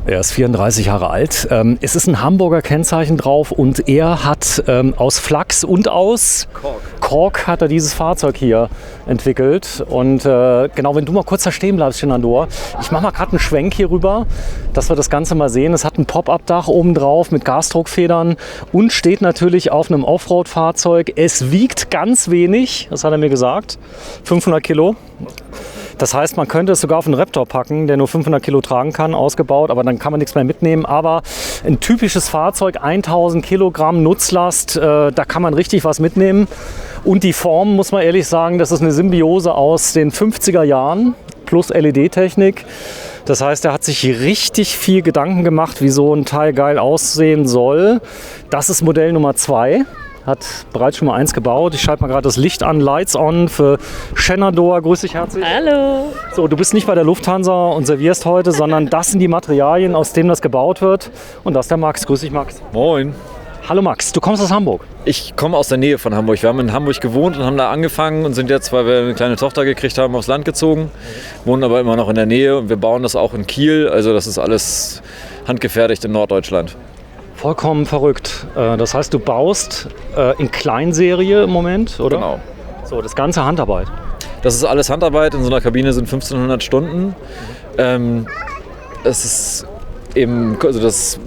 Er ist 34 Jahre alt. Es ist ein Hamburger Kennzeichen drauf und er hat aus Flachs und aus Kork hat er dieses Fahrzeug hier entwickelt. Und genau, wenn du mal kurz da stehen bleibst, Shenandoah, ich mache mal gerade einen Schwenk hier rüber, dass wir das Ganze mal sehen. Es hat ein Pop-Up-Dach oben drauf mit Gasdruckfedern und steht natürlich auf einem Offroad-Fahrzeug. Es wiegt ganz wenig, das hat er mir gesagt, 500 Kilo. Das heißt, man könnte es sogar auf einen Raptor packen, der nur 500 Kilo tragen kann, ausgebaut, aber dann kann man nichts mehr mitnehmen. Aber ein typisches Fahrzeug, 1000 Kilogramm Nutzlast, da kann man richtig was mitnehmen. Und die Form, muss man ehrlich sagen, das ist eine Symbiose aus den 50er Jahren plus LED-Technik. Das heißt, er hat sich richtig viel Gedanken gemacht, wie so ein Teil geil aussehen soll. Das ist Modell Nummer 2. Hat bereits schon mal 1 gebaut. Ich schalte mal gerade das Licht an, Lights on für Shenandoah. Grüß dich herzlich. Hallo. So, du bist nicht bei der Lufthansa und servierst heute, sondern das sind die Materialien, aus denen das gebaut wird. Und das ist der Max. Grüß dich, Max. Moin. Hallo Max, du kommst aus Hamburg. Ich komme aus der Nähe von Hamburg. Wir haben in Hamburg gewohnt und haben da angefangen und sind jetzt, weil wir eine kleine Tochter gekriegt haben, aufs Land gezogen. Wohnen aber immer noch in der Nähe und wir bauen das auch in Kiel. Also das ist alles handgefertigt in Norddeutschland. Vollkommen verrückt. Das heißt, du baust in Kleinserie im Moment, oder? Genau. So, das ganze Handarbeit. Das ist alles Handarbeit. In so einer Kabine sind 1500 Stunden. Es ist eben, also das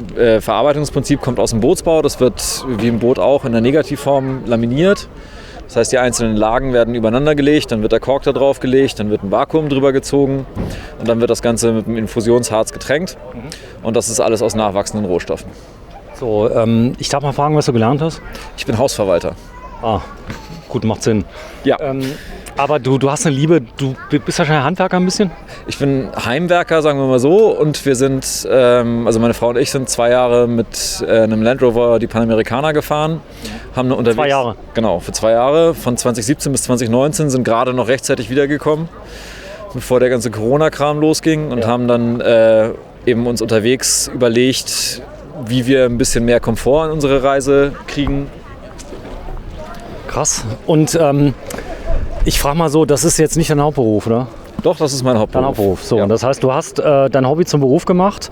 Verarbeitungsprinzip kommt aus dem Bootsbau. Das wird wie im Boot auch in der Negativform laminiert. Das heißt, die einzelnen Lagen werden übereinander gelegt, dann wird der Kork da drauf gelegt, dann wird ein Vakuum drüber gezogen und dann wird das Ganze mit dem Infusionsharz getränkt. Und das ist alles aus nachwachsenden Rohstoffen. So, ich darf mal fragen, was du gelernt hast? Ich bin Hausverwalter. Ah, gut, macht Sinn. Ja. Aber du hast eine Liebe, du bist wahrscheinlich Handwerker ein bisschen? Ich bin Heimwerker, sagen wir mal so. Und wir sind, also meine Frau und ich sind 2 Jahre mit einem Land Rover die Panamericana gefahren. Haben eine unterwegs, 2 Jahre? Genau, für 2 Jahre. Von 2017 bis 2019 sind gerade noch rechtzeitig wiedergekommen, bevor der ganze Corona-Kram losging. Und haben dann eben uns unterwegs überlegt, wie wir ein bisschen mehr Komfort in unsere Reise kriegen. Krass. Und ich frage mal so, das ist jetzt nicht dein Hauptberuf, oder? Doch, das ist mein Hauptberuf. Dein Hauptberuf. So, ja. Und das heißt, du hast dein Hobby zum Beruf gemacht.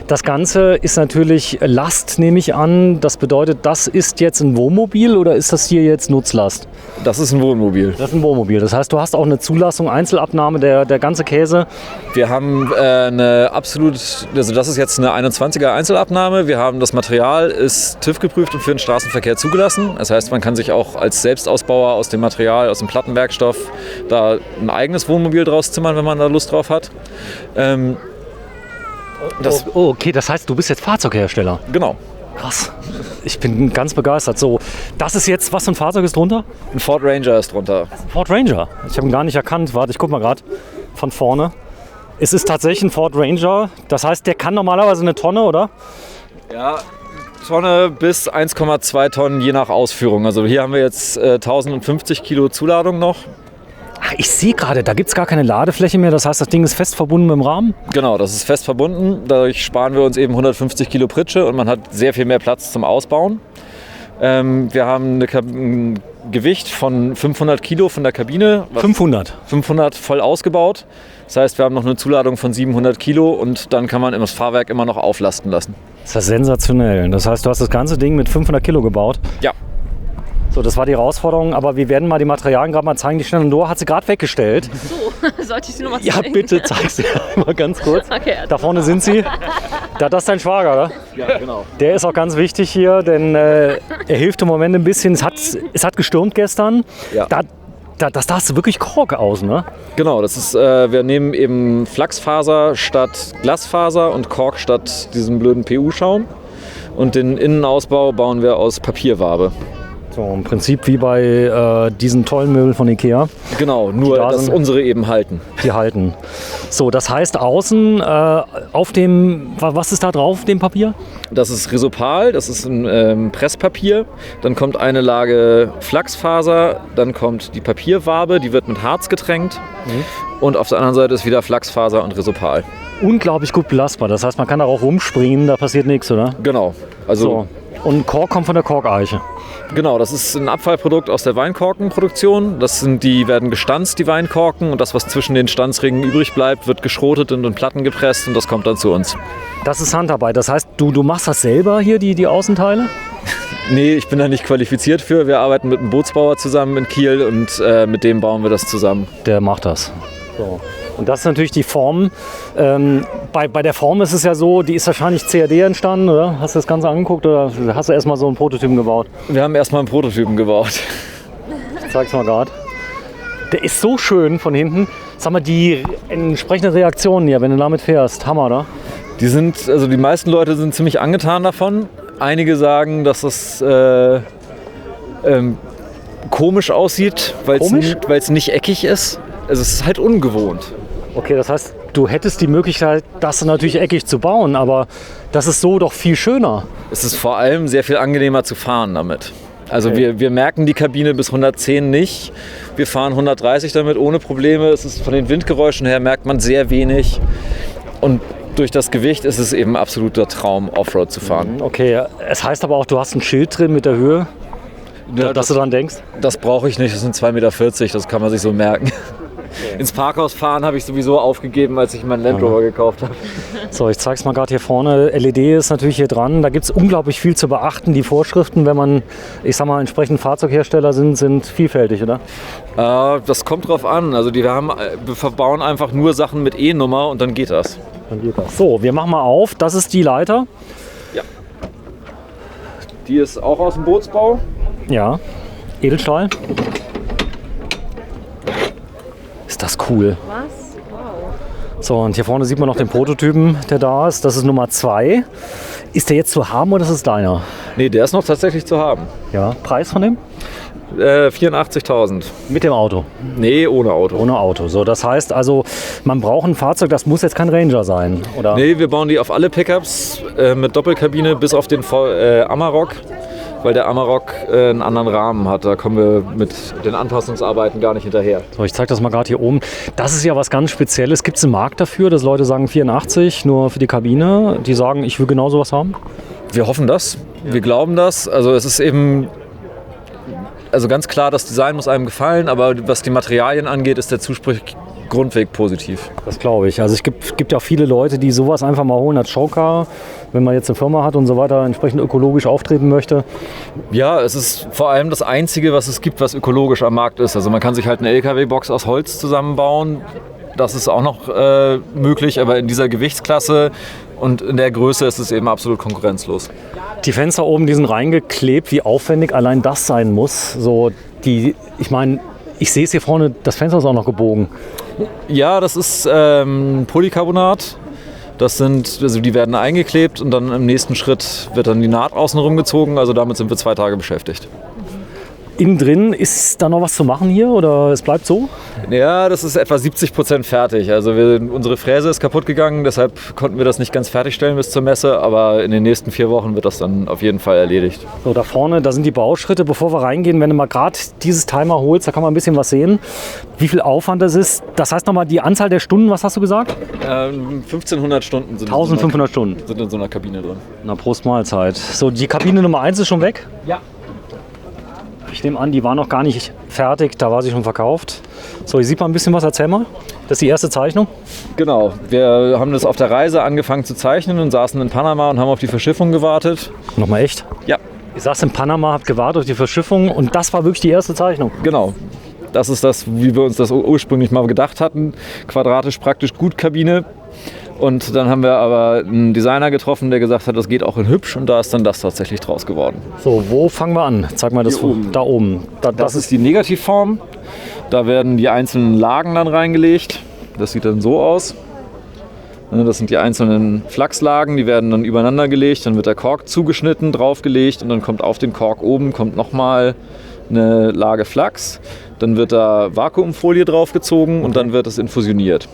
Das Ganze ist natürlich Last, nehme ich an. Das bedeutet, das ist jetzt ein Wohnmobil oder ist das hier jetzt Nutzlast? Das ist ein Wohnmobil. Das ist ein Wohnmobil. Das heißt, du hast auch eine Zulassung, Einzelabnahme, der ganze Käse. Wir haben eine also das ist jetzt eine 21er Einzelabnahme. Wir haben das Material, ist TÜV geprüft und für den Straßenverkehr zugelassen. Das heißt, man kann sich auch als Selbstausbauer aus dem Material, aus dem Plattenwerkstoff, da ein eigenes Wohnmobil draus zimmern, wenn man da Lust drauf hat. Okay, das heißt, du bist jetzt Fahrzeughersteller. Genau. Krass. Ich bin ganz begeistert. So, das ist jetzt, was für ein Fahrzeug ist drunter? Ein Ford Ranger ist drunter. Ford Ranger. Ich habe ihn gar nicht erkannt. Warte, ich guck mal gerade von vorne. Es ist tatsächlich ein Ford Ranger. Das heißt, der kann normalerweise eine Tonne, oder? Ja, Tonne bis 1,2 Tonnen je nach Ausführung. Also hier haben wir jetzt 1050 Kilo Zuladung noch. Ach, ich sehe gerade, da gibt es gar keine Ladefläche mehr. Das heißt, das Ding ist fest verbunden mit dem Rahmen? Genau, das ist fest verbunden. Dadurch sparen wir uns eben 150 Kilo Pritsche und man hat sehr viel mehr Platz zum Ausbauen. Wir haben ein Gewicht von 500 Kilo von der Kabine. 500 voll ausgebaut. Das heißt, wir haben noch eine Zuladung von 700 Kilo und dann kann man das Fahrwerk immer noch auflasten lassen. Das ist sensationell. Das heißt, du hast das ganze Ding mit 500 Kilo gebaut? Ja. So, das war die Herausforderung, aber wir werden mal die Materialien gerade mal zeigen. Die Shenandoah hat sie gerade weggestellt. So, sollte ich sie nochmal zeigen? Ja, bitte, zeig sie mal ganz kurz. Okay, da vorne sind sie. Das ist dein Schwager, oder? Ja, genau. Der ist auch ganz wichtig hier, denn er hilft im Moment ein bisschen. Es hat gestürmt gestern. Ja. Das darfst du wirklich Kork aus, ne? Genau, das ist, wir nehmen eben Flachsfaser statt Glasfaser und Kork statt diesem blöden PU-Schaum. Und den Innenausbau bauen wir aus Papierwabe. So, im Prinzip wie bei diesen tollen Möbeln von Ikea. Genau, nur dass unsere eben halten. Die halten. So, das heißt außen auf dem, was ist da drauf, dem Papier? Das ist Risopal, das ist ein Presspapier. Dann kommt eine Lage Flachsfaser, dann kommt die Papierwabe, die wird mit Harz getränkt. Und auf der anderen Seite ist wieder Flachsfaser und Risopal. Unglaublich gut belastbar. Das heißt, man kann darauf rumspringen, da passiert nichts, oder? Genau. Also Und Kork kommt von der Korkeiche. Genau, das ist ein Abfallprodukt aus der Weinkorkenproduktion. Die werden gestanzt, die Weinkorken. Und das, was zwischen den Stanzringen übrig bleibt, wird geschrotet und in Platten gepresst und das kommt dann zu uns. Das ist Handarbeit. Das heißt, du machst das selber hier, die Außenteile? Nee, ich bin da nicht qualifiziert für. Wir arbeiten mit einem Bootsbauer zusammen in Kiel und mit dem bauen wir das zusammen. Der macht das. So. Und das ist natürlich die Form. Bei der Form ist es ja so, die ist wahrscheinlich CAD entstanden, oder? Hast du das Ganze angeguckt oder hast du erstmal so einen Prototypen gebaut? Wir haben erstmal einen Prototypen gebaut. Ich zeig's mal gerade. Der ist so schön von hinten. Sag mal, die entsprechenden Reaktionen hier, wenn du damit fährst, Hammer, oder? Die meisten Leute sind ziemlich angetan davon. Einige sagen, dass es komisch aussieht, weil es nicht eckig ist. Also es ist halt ungewohnt. Okay, das heißt, du hättest die Möglichkeit, das natürlich eckig zu bauen, aber das ist so doch viel schöner. Es ist vor allem sehr viel angenehmer zu fahren damit. Also Okay. wir merken die Kabine bis 110 nicht. Wir fahren 130 damit ohne Probleme. Es ist von den Windgeräuschen her merkt man sehr wenig. Und durch das Gewicht ist es eben absoluter Traum, Offroad zu fahren. Okay, es heißt aber auch, du hast ein Schild drin mit der Höhe, Ja, dass du dran denkst. Das brauche ich nicht, das sind 2,40 Meter, das kann man sich so merken. Ins Parkhaus fahren habe ich sowieso aufgegeben, als ich meinen Land Rover gekauft habe. So, ich zeig's mal gerade hier vorne. LED ist natürlich hier dran. Da gibt es unglaublich viel zu beachten. Die Vorschriften, wenn man, ich sag mal, entsprechend Fahrzeughersteller sind vielfältig, oder? Das kommt drauf an. Also wir verbauen einfach nur Sachen mit E-Nummer und dann geht das. Dann geht das. So, wir machen mal auf. Das ist die Leiter. Ja. Die ist auch aus dem Bootsbau. Ja, Edelstahl. Ist das cool. Was? Wow. So, und hier vorne sieht man noch den Prototypen, der da ist. Das ist Nummer 2. Ist der jetzt zu haben oder ist es deiner? Nee, der ist noch tatsächlich zu haben. Ja. Preis von dem? 84.000. Mit dem Auto. Nee, ohne Auto. Ohne Auto. So, das heißt also, man braucht ein Fahrzeug, das muss jetzt kein Ranger sein, oder? Nee, wir bauen die auf alle Pickups mit Doppelkabine bis auf den Amarok, weil der Amarok einen anderen Rahmen hat. Da kommen wir mit den Anpassungsarbeiten gar nicht hinterher. So, ich zeige das mal gerade hier oben. Das ist ja was ganz Spezielles. Gibt es einen Markt dafür, dass Leute sagen 84 nur für die Kabine? Die sagen, ich will genau sowas haben? Wir hoffen das, wir glauben das. Also es ist eben ganz klar, das Design muss einem gefallen, aber was die Materialien angeht, ist der Zuspruch grundweg positiv. Das glaube ich. Also es gibt ja auch viele Leute, die sowas einfach mal holen als Showcar, wenn man jetzt eine Firma hat und so weiter, entsprechend ökologisch auftreten möchte. Ja, es ist vor allem das Einzige, was es gibt, was ökologisch am Markt ist. Also man kann sich halt eine LKW-Box aus Holz zusammenbauen. Das ist auch noch möglich, aber in dieser Gewichtsklasse und in der Größe ist es eben absolut konkurrenzlos. Die Fenster oben, die sind reingeklebt, wie aufwendig allein das sein muss. So ich meine, ich sehe es hier vorne, das Fenster ist auch noch gebogen. Ja, das ist Polycarbonat. Die werden eingeklebt und dann im nächsten Schritt wird dann die Naht außen rumgezogen. Also damit sind wir 2 Tage beschäftigt. Innen drin, ist da noch was zu machen hier oder es bleibt so? Ja, das ist etwa 70% fertig. Also unsere Fräse ist kaputt gegangen, deshalb konnten wir das nicht ganz fertigstellen bis zur Messe. Aber in den nächsten 4 Wochen wird das dann auf jeden Fall erledigt. So, da vorne, da sind die Bauschritte. Bevor wir reingehen, wenn du mal gerade dieses Timer holst, da kann man ein bisschen was sehen, wie viel Aufwand das ist. Das heißt nochmal die Anzahl der Stunden, was hast du gesagt? 1500 Stunden sind 1500 Stunden. sind in so einer Kabine drin. Na, Prost Mahlzeit. So, die Kabine Nummer 1 ist schon weg. Ja. Ich nehme an, die war noch gar nicht fertig, da war sie schon verkauft. So, hier sieht man ein bisschen was, erzähl mal. Das ist die erste Zeichnung. Genau, wir haben das auf der Reise angefangen zu zeichnen und saßen in Panama und haben auf die Verschiffung gewartet. Nochmal echt? Ja, Ich saß in Panama, hab gewartet auf die Verschiffung und das war wirklich die erste Zeichnung. genau. Das ist das, wie wir uns das ursprünglich mal gedacht hatten. Quadratisch praktisch gut Kabine. Und dann haben wir aber einen Designer getroffen, der gesagt hat, das geht auch in hübsch und da ist dann das tatsächlich draus geworden. So, wo fangen wir an? Zeig mal das Hier oben. da oben. Das ist die Negativform. Da werden die einzelnen Lagen dann reingelegt. Das sieht dann so aus. Das sind die einzelnen Flachslagen, die werden dann übereinander gelegt. Dann wird der Kork zugeschnitten, draufgelegt und dann kommt auf den Kork oben nochmal eine Lage Flachs. Dann wird da Vakuumfolie draufgezogen und dann wird es infusioniert.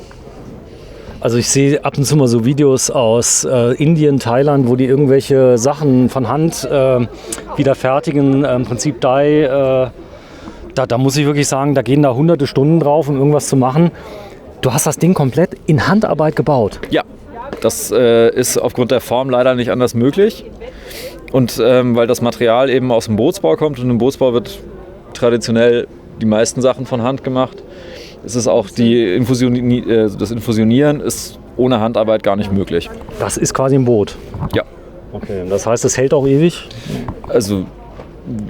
Also ich sehe ab und zu mal so Videos aus Indien, Thailand, wo die irgendwelche Sachen von Hand wieder fertigen, im Prinzip Dye. Da muss ich wirklich sagen, da gehen da hunderte Stunden drauf, um irgendwas zu machen. Du hast das Ding komplett in Handarbeit gebaut. Ja, das ist aufgrund der Form leider nicht anders möglich. Und weil das Material eben aus dem Bootsbau kommt und im Bootsbau wird traditionell die meisten Sachen von Hand gemacht, ist es auch das Infusionieren ist ohne Handarbeit gar nicht möglich. Das ist quasi ein Boot. Ja. Okay, das heißt, es hält auch ewig? Also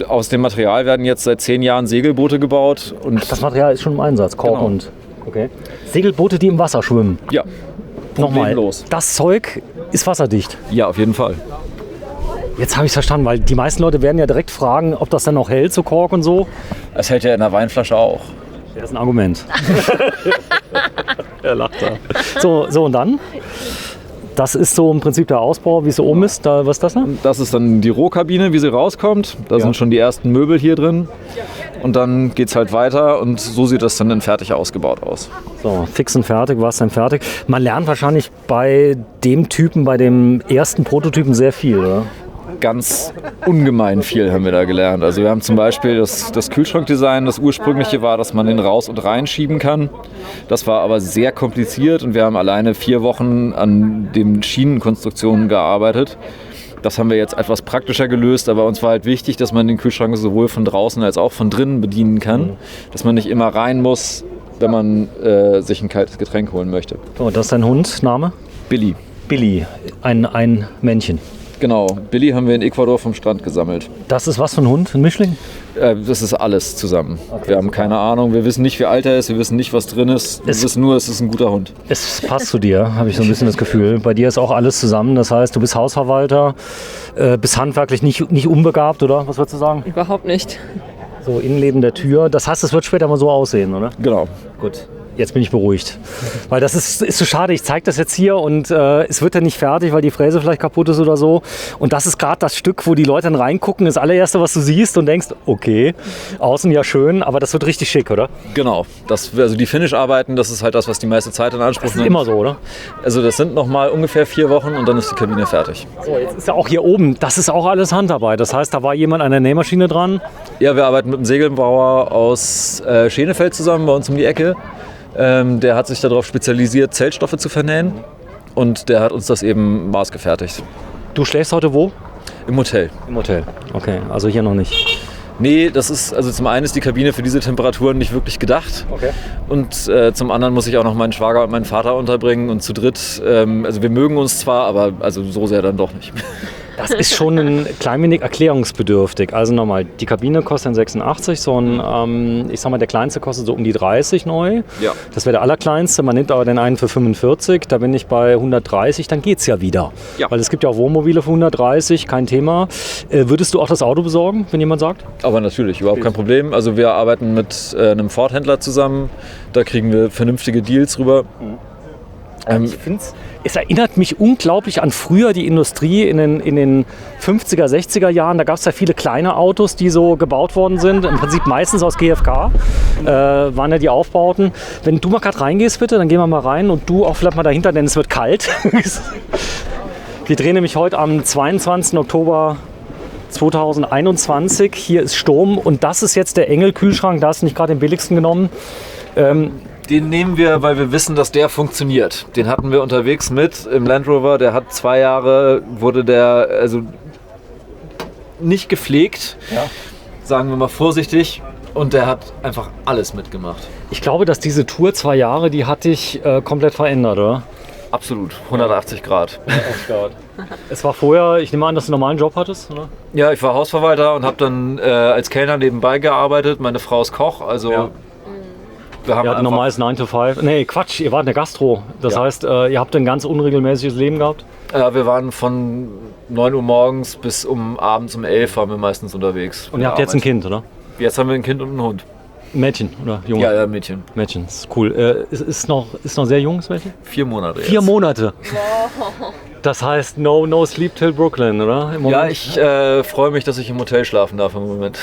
aus dem Material werden jetzt seit 10 Jahren Segelboote gebaut. Und das Material ist schon im Einsatz, Kork genau. und... Okay. Segelboote, die im Wasser schwimmen? Ja. Nochmal, Problemlos. das Zeug ist wasserdicht? Ja, auf jeden Fall. Jetzt habe ich es verstanden, weil die meisten Leute werden ja direkt fragen, ob das dann noch hält, so Kork und so. Es hält ja in der Weinflasche auch. Das ist ein Argument. Er lacht da. So und dann? Das ist so im Prinzip der Ausbau, wie es so oben ist. Was ist das da? Das ist dann die Rohkabine, wie sie rauskommt. Da sind schon die ersten Möbel hier drin. Und dann geht es halt weiter und so sieht das dann fertig ausgebaut aus. So, fix und fertig, war es dann fertig. Man lernt wahrscheinlich bei dem Typen, bei dem ersten Prototypen sehr viel, oder? Ganz ungemein viel haben wir da gelernt. Also wir haben zum Beispiel das Kühlschrankdesign, das ursprüngliche war, dass man den raus- und reinschieben kann. Das war aber sehr kompliziert und wir haben alleine 4 Wochen an den Schienenkonstruktionen gearbeitet. Das haben wir jetzt etwas praktischer gelöst, aber uns war halt wichtig, dass man den Kühlschrank sowohl von draußen als auch von drinnen bedienen kann. Dass man nicht immer rein muss, wenn man sich ein kaltes Getränk holen möchte. So, das ist dein Hund, Name? Billy. Billy, ein Männchen. Genau, Billy haben wir in Ecuador vom Strand gesammelt. Das ist was für ein Hund, ein Mischling? Das ist alles zusammen. Okay, wir haben keine Ahnung, wir wissen nicht, wie alt er ist, wir wissen nicht, was drin ist. Wir wissen nur, es ist ein guter Hund. Es passt zu dir, habe ich so ein bisschen das Gefühl. Bei dir ist auch alles zusammen, das heißt, du bist Hausverwalter, bist handwerklich nicht unbegabt, oder? Was würdest du sagen? Überhaupt nicht. So, Innenleben der Tür. Das heißt, es wird später mal so aussehen, oder? Genau. Gut. Jetzt bin ich beruhigt. Weil das ist so schade, ich zeige das jetzt hier und es wird dann nicht fertig, weil die Fräse vielleicht kaputt ist oder so. Und das ist gerade das Stück, wo die Leute dann reingucken, das allererste, was du siehst und denkst, okay, außen ja schön, aber das wird richtig schick, oder? Genau. Also die Finish-Arbeiten, das ist halt das, was die meiste Zeit in Anspruch nimmt. Das ist immer so, oder? Also das sind nochmal ungefähr 4 Wochen und dann ist die Kabine fertig. So, jetzt ist ja auch hier oben, das ist auch alles Handarbeit. Das heißt, da war jemand an der Nähmaschine dran. Ja, wir arbeiten mit einem Segelbauer aus Schenefeld zusammen, bei uns um die Ecke. Der hat sich darauf spezialisiert, Zeltstoffe zu vernähen und der hat uns das eben maßgefertigt. Du schläfst heute wo? Im Hotel. Im Hotel, okay, also hier noch nicht. Nee, das ist, also zum einen ist die Kabine für diese Temperaturen nicht wirklich gedacht. Okay. Und zum anderen muss ich auch noch meinen Schwager und meinen Vater unterbringen und zu dritt, also wir mögen uns zwar, aber also so sehr dann doch nicht. Das ist schon ein klein wenig erklärungsbedürftig. Also nochmal, die Kabine kostet 86, so ein, ich sag mal, der kleinste kostet so um die 30 neu. Ja. Das wäre der allerkleinste, man nimmt aber den einen für 45, da bin ich bei 130, dann geht's ja wieder. Ja. Weil es gibt ja auch Wohnmobile für 130, kein Thema. Würdest du auch das Auto besorgen, wenn jemand sagt? Aber natürlich, überhaupt kein Problem. Also wir arbeiten mit einem Ford-Händler zusammen, da kriegen wir vernünftige Deals rüber. Ich finde es erinnert mich unglaublich an früher die Industrie in den 50er, 60er Jahren. Da gab es ja viele kleine Autos, die so gebaut worden sind. Im Prinzip meistens aus GFK waren ja die Aufbauten. Wenn du mal gerade reingehst, bitte, dann gehen wir mal rein und du auch vielleicht mal dahinter, denn es wird kalt. Wir drehen nämlich heute am 22. Oktober 2021. Hier ist Sturm und das ist jetzt der Engel-Kühlschrank. Da hast du nicht gerade den billigsten genommen. Den nehmen wir, weil wir wissen, dass der funktioniert. Den hatten wir unterwegs mit im Land Rover. Der hat 2 Jahre, wurde der also nicht gepflegt, sagen wir mal vorsichtig. Und der hat einfach alles mitgemacht. Ich glaube, dass diese Tour 2 Jahre, die hat dich komplett verändert, oder? Absolut, 180 Grad. Es war vorher, ich nehme an, dass du einen normalen Job hattest, oder? Ja, ich war Hausverwalter und habe dann als Kellner nebenbei gearbeitet. Meine Frau ist Koch, also... Ja. Wir haben ihr habt ein normales 9 to 5. Nee, Quatsch, ihr wart in der Gastro. Das heißt, ihr habt ein ganz unregelmäßiges Leben gehabt? Wir waren von 9 Uhr morgens bis abends um 11 waren wir meistens unterwegs. Und ihr habt jetzt ein Kind, oder? Jetzt haben wir ein Kind und einen Hund. Ein Mädchen oder Junge? Ja, Mädchen. Mädchen, ist cool. Ist noch sehr jung, das Mädchen? 4 Monate jetzt. 4 Monate? Das heißt, no sleep till Brooklyn, oder? Im Moment? Ja, ich freue mich, dass ich im Hotel schlafen darf im Moment.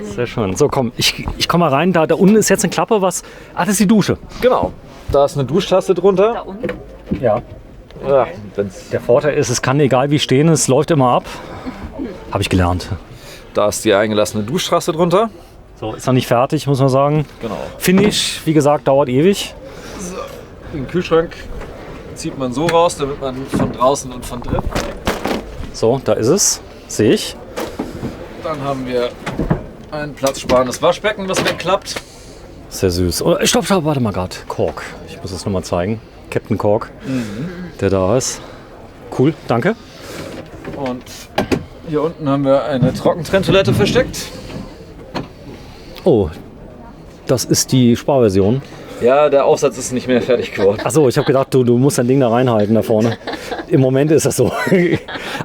Sehr schön. So, komm, ich komm mal rein. Da unten ist jetzt eine Klappe, das ist die Dusche. Genau. Da ist eine Duschtaste drunter. Da unten? Ja. Ja, der Vorteil ist, es kann egal wie stehen, es läuft immer ab. Habe ich gelernt. Da ist die eingelassene Duschtaste drunter. So, ist noch nicht fertig, muss man sagen. Genau. Finish, wie gesagt, dauert ewig. So, den Kühlschrank zieht man so raus, damit man von draußen und von drin. So, da ist es. sehe ich. Dann haben wir ein platzsparendes Waschbecken, das wegklappt. Sehr süß. Oh, stopp, warte mal gerade. Kork. Ich muss es nochmal zeigen. Captain Kork, der da ist. Cool, danke. Und hier unten haben wir eine Trockentrenntoilette versteckt. Oh, das ist die Sparversion. Ja, der Aufsatz ist nicht mehr fertig geworden. Achso, ich habe gedacht, du musst dein Ding da reinhalten da vorne. Im Moment ist das so.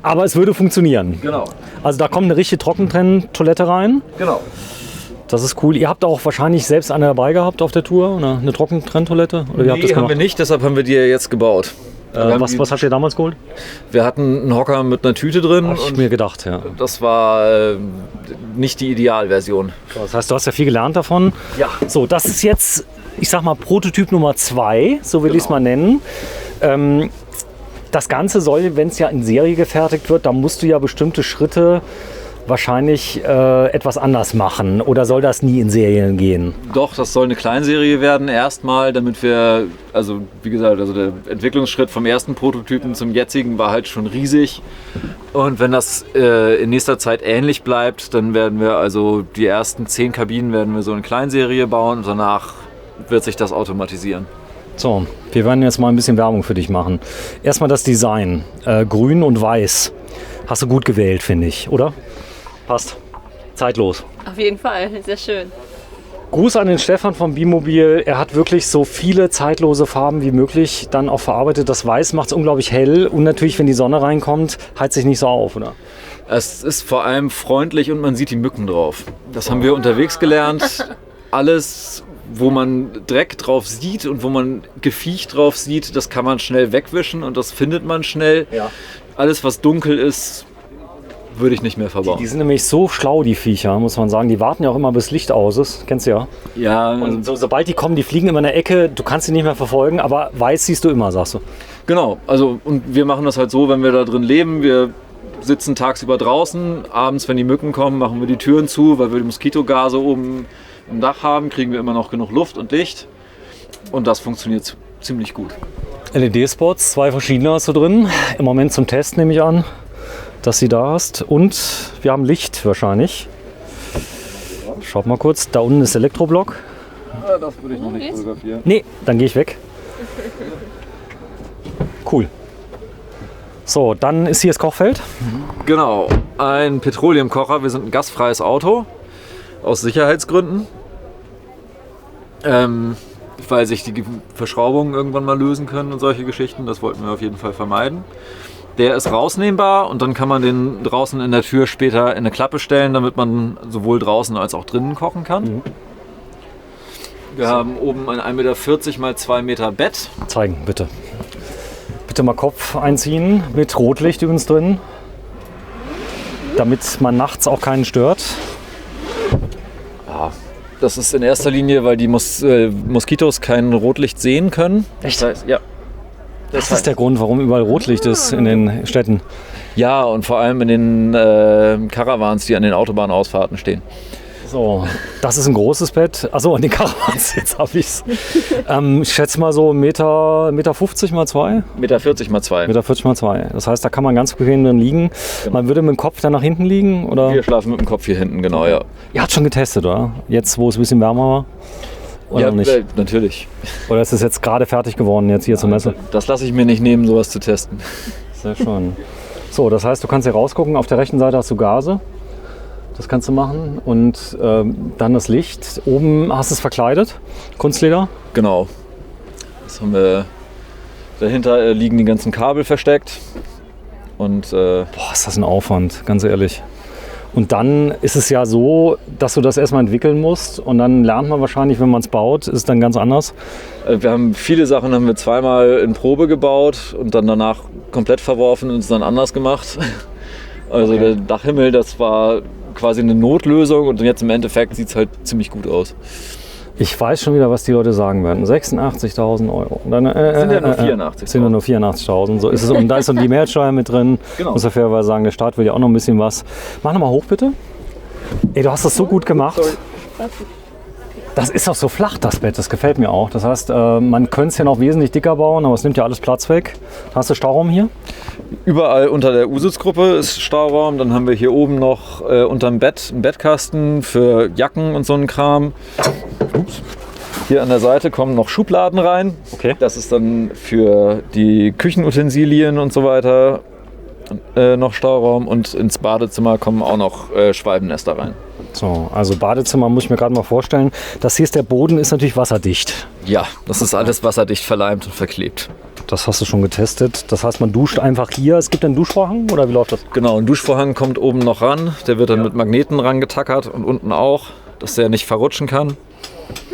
Aber es würde funktionieren. Genau. Also da kommt eine richtige Trockentrenntoilette rein. Genau. Das ist cool. Ihr habt auch wahrscheinlich selbst eine dabei gehabt auf der Tour, oder eine Trockentrenntoilette? Oder wie habt ihr das haben wir nicht, deshalb haben wir die ja jetzt gebaut. Was habt ihr damals geholt? Wir hatten einen Hocker mit einer Tüte drin. Hab ich mir gedacht, ja. Das war nicht die Idealversion. Das heißt, du hast ja viel gelernt davon. Ja. So, das ist jetzt, ich sag mal, Prototyp Nummer 2, so will ich es mal nennen. Das Ganze soll, wenn es ja in Serie gefertigt wird, da musst du ja bestimmte Schritte wahrscheinlich etwas anders machen. Oder soll das nie in Serien gehen? Doch, das soll eine Kleinserie werden erstmal, damit wir, also wie gesagt, also der Entwicklungsschritt vom ersten Prototypen zum jetzigen war halt schon riesig. Und wenn das in nächster Zeit ähnlich bleibt, dann werden wir also die ersten 10 Kabinen werden wir so in Kleinserie bauen und danach wird sich das automatisieren. So, wir werden jetzt mal ein bisschen Werbung für dich machen. Erstmal das Design. Grün und weiß. Hast du gut gewählt, finde ich, oder? Passt. Zeitlos. Auf jeden Fall, sehr schön. Gruß an den Stefan vom Bimobil. Er hat wirklich so viele zeitlose Farben wie möglich dann auch verarbeitet. Das Weiß macht es unglaublich hell und natürlich, wenn die Sonne reinkommt, heizt sich nicht so auf, oder? Es ist vor allem freundlich und man sieht die Mücken drauf. Das haben wir unterwegs gelernt. Alles, wo man Dreck drauf sieht und wo man Gefiech drauf sieht, das kann man schnell wegwischen und das findet man schnell. Ja. Alles, was dunkel ist, würde ich nicht mehr verbauen. Die sind nämlich so schlau, die Viecher, muss man sagen. Die warten ja auch immer, bis Licht aus ist. Kennst du ja. Ja. Und sobald die kommen, die fliegen immer in der Ecke. Du kannst sie nicht mehr verfolgen, aber weiß siehst du immer, sagst du. Genau. Also, und wir machen das halt so, wenn wir da drin leben. Wir sitzen tagsüber draußen. Abends, wenn die Mücken kommen, machen wir die Türen zu, weil wir die Moskitogase oben im Dach haben. Kriegen wir immer noch genug Luft und Licht. Und das funktioniert ziemlich gut. LED-Spots, 2 verschiedene hast du drin. Im Moment zum Test nehme ich an, dass sie da hast. Und wir haben Licht wahrscheinlich. Schaut mal kurz, da unten ist Elektroblock. Ja, das würde ich noch nicht fotografieren. Nee, dann gehe ich weg. Cool. So, dann ist hier das Kochfeld. Genau, ein Petroleumkocher. Wir sind ein gasfreies Auto. Aus Sicherheitsgründen. Weil sich die Verschraubungen irgendwann mal lösen können und solche Geschichten. Das wollten wir auf jeden Fall vermeiden. Der ist rausnehmbar und dann kann man den draußen in der Tür später in eine Klappe stellen, damit man sowohl draußen als auch drinnen kochen kann. Wir haben oben ein 1,40 Meter mal 2 Meter Bett. Zeigen, bitte. Bitte mal Kopf einziehen, mit Rotlicht übrigens drin, damit man nachts auch keinen stört. Ja, das ist in erster Linie, weil die Moskitos kein Rotlicht sehen können. Echt? Das heißt, ja. Das ist der Grund, warum überall Rotlicht ist in den Städten. Ja, und vor allem in den Caravans, die an den Autobahnausfahrten stehen. So, das ist ein großes Bett. Achso, an den Caravans, jetzt habe ich es. Ich schätze mal so 1,50 Meter mal 2. 1,40 Meter mal 2. 1,40 Meter mal 2. Das heißt, da kann man ganz bequem drin liegen. Genau. Man würde mit dem Kopf dann nach hinten liegen? Oder? Wir schlafen mit dem Kopf hier hinten, genau, ja. Ihr habt schon getestet, oder? Jetzt, wo es ein bisschen wärmer war? Oder ja, nicht? Natürlich. Oder ist es jetzt gerade fertig geworden, jetzt hier zur Messe? Das lasse ich mir nicht nehmen, sowas zu testen. Sehr schön. So, das heißt, du kannst hier rausgucken. Auf der rechten Seite hast du Gase. Das kannst du machen. Und dann das Licht. Oben hast du es verkleidet. Kunstleder. Genau. Das haben wir. Dahinter liegen die ganzen Kabel versteckt. Und, boah, ist das ein Aufwand, ganz ehrlich. Und dann ist es ja so, dass du das erstmal entwickeln musst und dann lernt man wahrscheinlich, wenn man es baut, ist es dann ganz anders. Wir haben viele Sachen haben wir zweimal in Probe gebaut und dann danach komplett verworfen und es dann anders gemacht. Also okay. Der Dachhimmel, das war quasi eine Notlösung und jetzt im Endeffekt sieht es halt ziemlich gut aus. Ich weiß schon wieder, was die Leute sagen werden. 86.000 Euro. Dann, sind ja nur 84.000. Sind ja nur 84.000. So ist es. Und da ist dann die Mehrwertsteuer mit drin. Genau. Muss ja fairerweise sagen, der Staat will ja auch noch ein bisschen was. Mach nochmal hoch, bitte. Ey, du hast das so gut gemacht. Sorry. Das ist auch so flach, das Bett, das gefällt mir auch. Das heißt, man könnte es ja noch wesentlich dicker bauen, aber es nimmt ja alles Platz weg. Hast du Stauraum hier? Überall unter der U-Sitz-Gruppe ist Stauraum. Dann haben wir hier oben noch unterm Bett einen Bettkasten für Jacken und so einen Kram. Ups. Hier an der Seite kommen noch Schubladen rein. Okay. Das ist dann für die Küchenutensilien und so weiter noch Stauraum. Und ins Badezimmer kommen auch noch Schwalbennester rein. So, also Badezimmer muss ich mir gerade mal vorstellen. Das hier ist der Boden, ist natürlich wasserdicht. Ja, das ist alles wasserdicht verleimt und verklebt. Das hast du schon getestet. Das heißt, man duscht einfach hier. Es gibt einen Duschvorhang oder wie läuft das? Genau, ein Duschvorhang kommt oben noch ran. Der wird dann mit Magneten rangetackert und unten auch, dass der nicht verrutschen kann.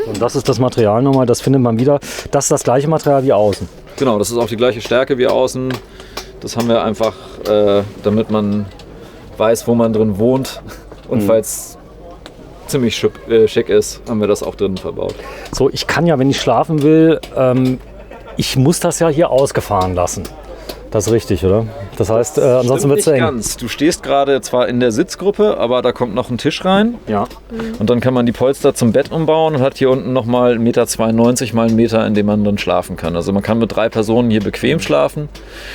Und das ist das Material nochmal, das findet man wieder. Das ist das gleiche Material wie außen. Genau, das ist auch die gleiche Stärke wie außen. Das haben wir einfach, damit man weiß, wo man drin wohnt. Und falls ziemlich schick ist, haben wir das auch drinnen verbaut. So, ich kann ja, wenn ich schlafen will, ich muss das ja hier ausgefahren lassen. Das ist richtig, oder? Das heißt, ansonsten wird es eng. Ganz. Du stehst gerade zwar in der Sitzgruppe, aber da kommt noch ein Tisch rein. Ja. Und dann kann man die Polster zum Bett umbauen und hat hier unten nochmal 1,92 Meter mal 1 Meter, in dem man dann schlafen kann. Also man kann mit 3 Personen hier bequem schlafen.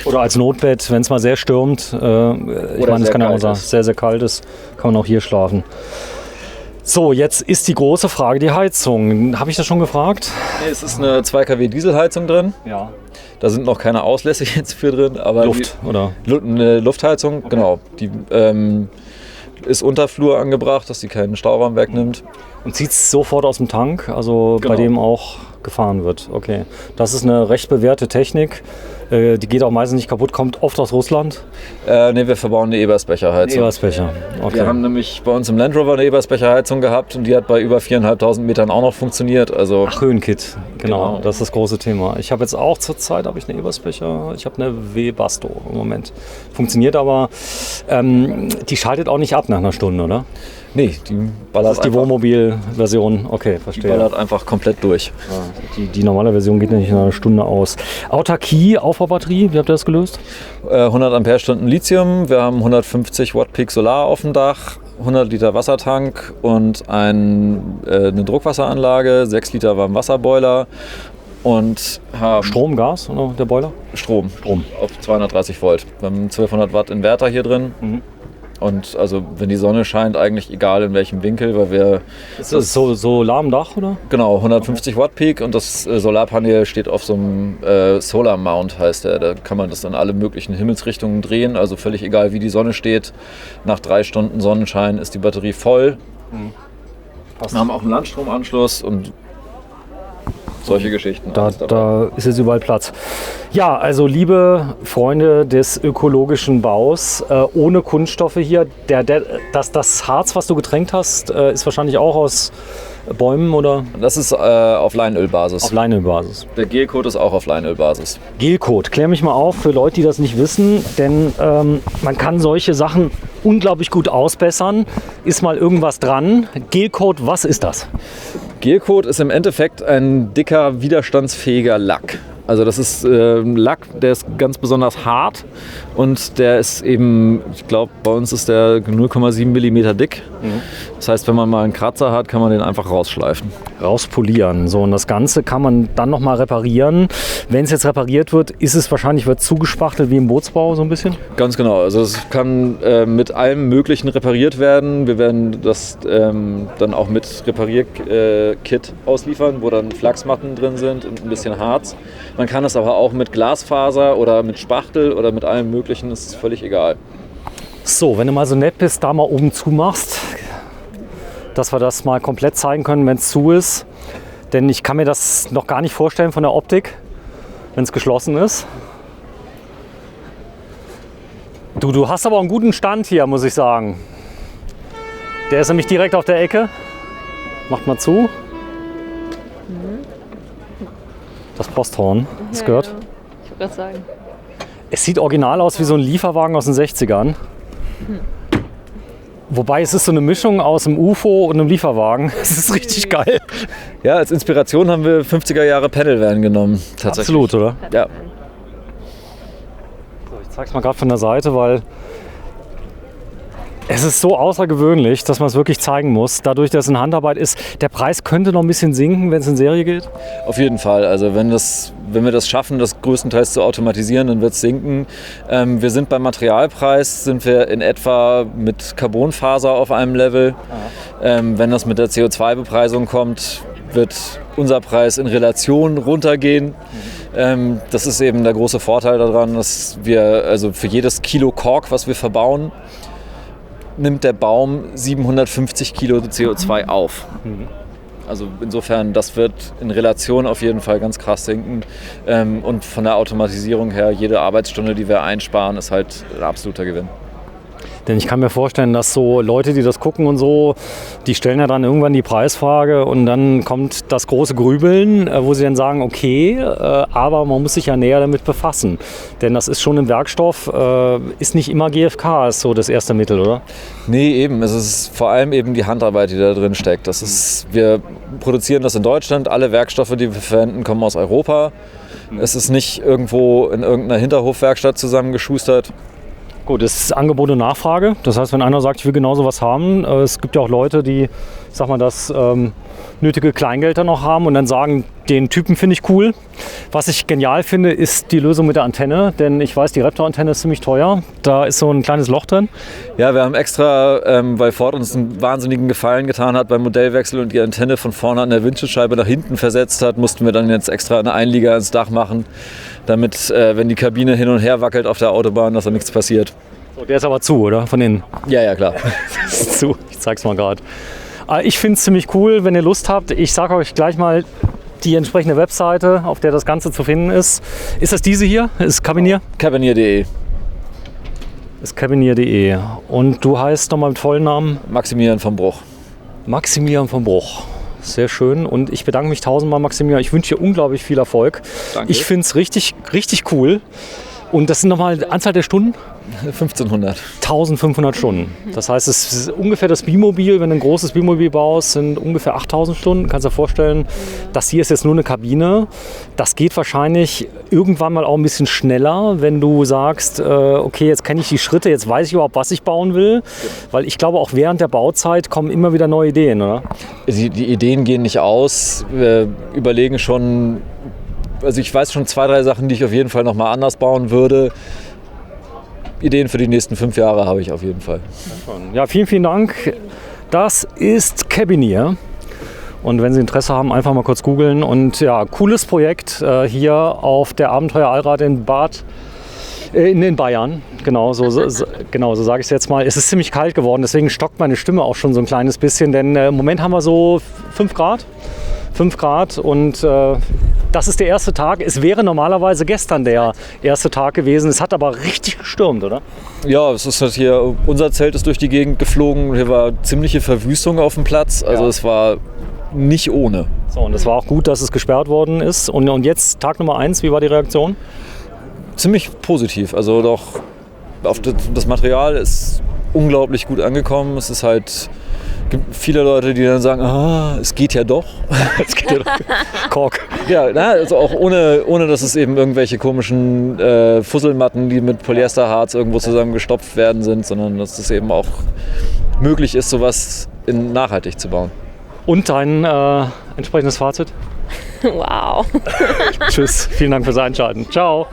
Oder als Notbett, wenn es mal sehr stürmt. Ich meine, es kann ja auch sein, sehr, sehr kalt ist, kann man auch hier schlafen. So, jetzt ist die große Frage, die Heizung. Habe ich das schon gefragt? Nee, es ist eine 2 kW Dieselheizung drin. Ja. Da sind noch keine Auslässe jetzt für drin. Aber Luft, oder? Eine Luftheizung, okay. Genau. Die ist unter Flur angebracht, dass sie keinen Stauraum wegnimmt. Und zieht es sofort aus dem Tank, also Genau. bei dem auch gefahren wird. Okay. Das ist eine recht bewährte Technik. Die geht auch meistens nicht kaputt, kommt oft aus Russland. Ne, wir verbauen eine Ebersbecher-Heizung. Ebersbecher, okay. Wir haben nämlich bei uns im Land Rover eine Ebersbecher-Heizung gehabt und die hat bei über 4.500 Metern auch noch funktioniert. Also Ach, Höhenkit, genau, Genau. das ist das große Thema. Ich habe jetzt auch zurzeit eine Ebersbecher, ich habe eine W-Basto im Moment. Funktioniert aber, die schaltet auch nicht ab nach einer Stunde, oder? nee, die ballert, Das ist die Wohnmobil-Version, okay, die verstehe. ballert einfach komplett durch. Die normale Version geht nicht in einer Stunde aus. Autarkie, Aufbaubatterie, wie habt ihr das gelöst? 100 Ampere-Stunden Lithium, wir haben 150 Watt Peak Solar auf dem Dach, 100 Liter Wassertank und eine Druckwasseranlage, 6 Liter Warmwasserboiler und haben Strom, Gas oder der Boiler? Strom Strom. auf 230 Volt. Wir haben einen 1200 Watt Inverter hier drin. Und also wenn die Sonne scheint, eigentlich egal in welchem Winkel, weil wir Ist das so lahm am Dach, oder? genau 150 Watt Peak und das Solarpanel steht auf so einem Solar Mount, heißt der. Da kann man das in alle möglichen Himmelsrichtungen drehen, also völlig egal wie die Sonne steht. Nach 3 Stunden Sonnenschein ist die Batterie voll. Wir haben auch einen Landstromanschluss und solche Geschichten. alles dabei. Da ist jetzt überall Platz. Ja, also liebe Freunde des ökologischen Baus, ohne Kunststoffe hier. Das Harz, was du getränkt hast, ist wahrscheinlich auch aus Bäumen oder Das ist auf Leinölbasis. auf Leinölbasis. Der Gelcoat ist auch auf Leinölbasis. Gelcoat, klär mich mal auf für Leute, die das nicht wissen, denn man kann solche Sachen unglaublich gut ausbessern. Ist mal irgendwas dran. Gelcoat, was ist das? Gelcoat ist im Endeffekt ein dicker, widerstandsfähiger Lack. Also das ist ein Lack, der ist ganz besonders hart und der ist eben, ich glaube, bei uns ist der 0,7 mm dick. Das heißt, wenn man mal einen Kratzer hat, kann man den einfach rausschleifen. Rauspolieren. So, und das Ganze kann man dann nochmal reparieren. Wenn es jetzt repariert wird, wird zugespachtelt wie im Bootsbau so ein bisschen? Ganz genau, also es kann mit allem Möglichen repariert werden. Wir werden das dann auch mit Reparierkit ausliefern, wo dann Flachsmatten drin sind und ein bisschen Harz. Man kann es aber auch mit Glasfaser oder mit Spachtel oder mit allem Möglichen, das ist völlig egal. So, wenn du mal so nett bist, da mal oben zumachst, dass wir das mal komplett zeigen können, wenn es zu ist. Denn ich kann mir das noch gar nicht vorstellen von der Optik, wenn es geschlossen ist. Du hast aber einen guten Stand hier, muss ich sagen. Der ist nämlich direkt auf der Ecke. Macht mal zu. Das Posthorn, das gehört. Ja. Ich wollte gerade sagen. Es sieht original aus wie so ein Lieferwagen aus den 60ern. Wobei es ist so eine Mischung aus einem UFO und einem Lieferwagen. Es ist richtig geil. Ja, als Inspiration haben wir 50er Jahre Panelvan genommen. Tatsächlich. Absolut, oder? Ja. So, ich zeig's mal gerade von der Seite, weil Es ist so außergewöhnlich, dass man es wirklich zeigen muss. Dadurch, dass es in Handarbeit ist, der Preis könnte noch ein bisschen sinken, wenn es in Serie geht. Auf jeden Fall. Also wenn wir das schaffen, das größtenteils zu automatisieren, dann wird es sinken. Wir sind beim Materialpreis, sind wir in etwa mit Carbonfaser auf einem Level. Wenn das mit der CO2-Bepreisung kommt, wird unser Preis in Relation runtergehen. Das ist eben der große Vorteil daran, dass wir also für jedes Kilo Kork, was wir verbauen, nimmt der Baum 750 Kilo CO2 auf. Also insofern, das wird in Relation auf jeden Fall ganz krass sinken. Und von der Automatisierung her, jede Arbeitsstunde, die wir einsparen, ist halt ein absoluter Gewinn. Denn ich kann mir vorstellen, dass so Leute, die das gucken und so, die stellen ja dann irgendwann die Preisfrage und dann kommt das große Grübeln, wo sie dann sagen, okay, aber man muss sich ja näher damit befassen. Denn das ist schon ein Werkstoff, ist nicht immer GfK, ist so das erste Mittel, oder? Nee, eben. Es ist vor allem eben die Handarbeit, die da drin steckt. Wir produzieren das in Deutschland, alle Werkstoffe, die wir verwenden, kommen aus Europa. Es ist nicht irgendwo in irgendeiner Hinterhofwerkstatt zusammengeschustert. Gut, es ist Angebot und Nachfrage. Das heißt, wenn einer sagt, ich will genau sowas haben, es gibt ja auch Leute, die, ich sag mal, das nötige Kleingeld dann noch haben und dann sagen, den Typen finde ich cool. Was ich genial finde, ist die Lösung mit der Antenne, denn ich weiß, die Raptor-Antenne ist ziemlich teuer. Da ist so ein kleines Loch drin. Ja, wir haben extra, weil Ford uns einen wahnsinnigen Gefallen getan hat beim Modellwechsel und die Antenne von vorne an der Windschutzscheibe nach hinten versetzt hat, mussten wir dann jetzt extra eine Einlieger ins Dach machen, damit, wenn die Kabine hin und her wackelt auf der Autobahn, dass da nichts passiert. So, der ist aber zu, oder? Von innen? Ja, klar. Das ist zu. Ich zeig's mal gerade. Ich finde es ziemlich cool, wenn ihr Lust habt. Ich sage euch gleich mal die entsprechende Webseite, auf der das Ganze zu finden ist. Ist das diese hier? Ist Cabinier? Cabinier.de. Ist Cabinier.de. Und du heißt nochmal mit vollen Namen? Maximilian von Bruch. Maximilian von Bruch. Sehr schön. Und ich bedanke mich tausendmal, Maximilian. Ich wünsche dir unglaublich viel Erfolg. Danke. Ich finde es richtig, richtig cool. Und das sind nochmal die Anzahl der Stunden? 1500. 1500 Stunden. Das heißt, es ist ungefähr das Bimobil, wenn du ein großes Bimobil baust, sind ungefähr 8000 Stunden. Kannst dir vorstellen, das hier ist jetzt nur eine Kabine. Das geht wahrscheinlich irgendwann mal auch ein bisschen schneller, wenn du sagst, okay, jetzt kenne ich die Schritte, jetzt weiß ich überhaupt, was ich bauen will. Weil ich glaube, auch während der Bauzeit kommen immer wieder neue Ideen, oder? Die Ideen gehen nicht aus. Wir überlegen schon, also ich weiß schon 2, 3 Sachen, die ich auf jeden Fall noch mal anders bauen würde. Ideen für die nächsten 5 Jahre habe ich auf jeden Fall. Ja, vielen, vielen Dank. Das ist Cabinier. Und wenn Sie Interesse haben, einfach mal kurz googeln. Und ja, cooles Projekt hier auf der Abenteuer Allrad in in Bayern. Genau so sage ich es jetzt mal. Es ist ziemlich kalt geworden, deswegen stockt meine Stimme auch schon so ein kleines bisschen. Denn im Moment haben wir so 5 Grad. 5 Grad und das ist der erste Tag. Es wäre normalerweise gestern der erste Tag gewesen. Es hat aber richtig gestürmt, oder? Ja, es ist halt hier, unser Zelt ist durch die Gegend geflogen. Hier war ziemliche Verwüstung auf dem Platz. Also ja. Es war nicht ohne. So, und es war auch gut, dass es gesperrt worden ist. Und jetzt Tag Nummer 1, wie war die Reaktion? Ziemlich positiv. Also doch, das Material ist unglaublich gut angekommen. Es ist halt... gibt viele Leute, die dann sagen, es geht ja doch. Es geht ja doch. Kork. Ja, also auch ohne, dass es eben irgendwelche komischen Fusselmatten, die mit Polyesterharz irgendwo zusammengestopft werden sind, sondern dass es eben auch möglich ist, sowas nachhaltig zu bauen. Und dein entsprechendes Fazit? Wow. Tschüss, vielen Dank fürs Einschalten. Ciao.